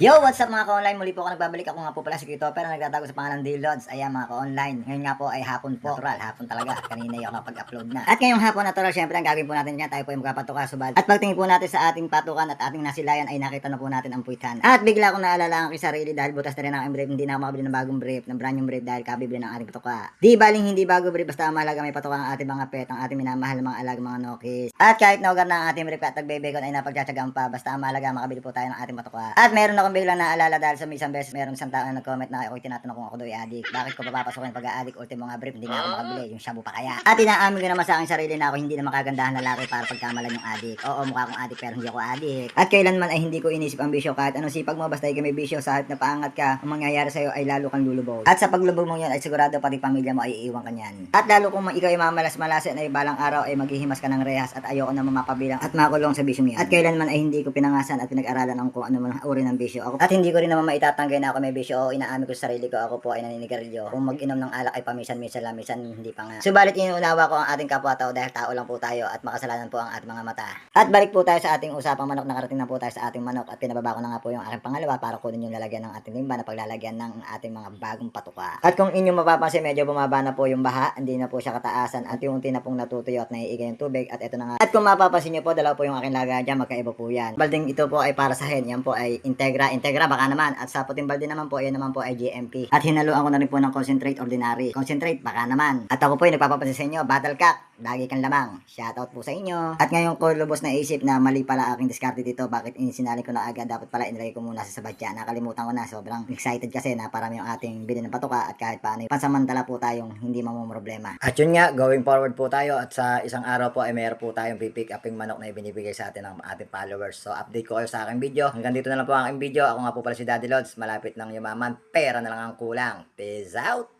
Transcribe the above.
Yo, what's up mga ka-online? Muli po ako nagbabalik. Ako nga po pala si Kito, pero nagtatago sa pangalan ng D-Lods. Ayan mga ka-online. Ngayon nga po ay hapon po. Natural, hapon talaga. At kanina yung napag-upload na. At ngayong hapon natural, syempre ang gagawin po natin dyan, tayo po ay magpapatuka subad. At pagtingin po natin sa ating patukan at ating nasilayan ay nakita na po natin ang puwitan. At bigla akong naalala ang aking sarili dahil butas na rin ang brief. Hindi na ako makabili ng bagong brief, ng brand new brief dahil kabibili ng ating patuka. Di baling hindi bago brief, basta mahalaga may patuka ang ating mga pet, ang ating minamahal mga alaga mga nokis. At kahit naugar na ang ating brief at nagbebekon ay napagtsatsagaan pa, basta mahalaga makabili po tayo ng ating patuka. At meron akong biglang naalala dahil sa isang beses merong isang tao na nag-comment na ako'y tinatanong kung ako daw ay addict. Bakit ko papapasokin pag-a-addict? Ultimo mga brief, hindi nga ako makabili. Yung shabu pa kaya. At inaamin ko naman sa aking sarili na ako hindi na makagandahan lalaki para pagkamalan yung addict. Oo, mukha akong addict pero hindi ako addict. At kailanman ay hindi ko inisip ang bisyo kahit anong sipag mo basta ikaw may bisyo sa halip na paangat ka, ang mangyayari sa'yo ay lalo kang lulubog. At sa paglubog mo yan ay sigurado pati pamilya mo ay iiwan ka niyan. At lalo kung ikaw ay mamalas-malasin ay balang araw ay maghihimas ka ng rehas at ayoko na mapabilang at makulong sa bisyo yan. At kailanman ay hindi ko pinangasan at pinag-aralan ang kung ano man uri ng bisyo. Ako, at hindi ko rin naman maitatanggi na ako may bisyo o inaamin ko sa sarili ko ako po ay naninigarilyo. Kung mag-inom ng alak ay paminsan-minsan lang, minsan hindi pa nga. Subalit inuunawa ko ang ating kapwa-tao dahil tao lang po tayo at makasalanan po ang ating mga mata. At balik po tayo sa ating usapang manok, nakarating na po tayo sa ating manok at pinababa ko na nga po yung aking pangalawa para kunin yung lalagyan ng ating limba na paglalagyan ng ating mga bagong patuka. At kung inyong mapapansin medyo bumaba na po yung baha, hindi na po siya kataasan at yung unti na pong natutuyo at naiigay yung tubig at ito na nga. At kung mapapansin nyo po, dalawa po yung aking lagayan dyan, magkaiba po yan. Balding ito po ay para sa hen, yan po ay Integra baka naman. At sa puting balde naman po, yan naman po ay GMP. At hinaluan ko na rin po ng concentrate ordinary. Concentrate, baka naman. At ako po ay nagpapapansin sa inyo, Battle Cock, lagi kang lamang. Shoutout po sa inyo. At ngayon ko lubos na isip na mali pala aking diskarte dito. Bakit sinali ko na agad? Dapat pala inilagay ko muna sa sabatya. Nakalimutan ko na. Sobrang excited kasi na parami yung ating bili ng patuka at kahit paano pansamantala po tayong hindi mamumroblema. At yun nga, going forward po tayo at sa isang araw po ay mayroon po tayong pipick uping manok na ibinibigay sa atin ng ating followers. So update ko kayo sa aking video. Hanggang dito na lang po ang aking video. Ako nga po pala si Daddy Lods. Malapit nang yumaman. Pera na lang ang kulang. Peace out!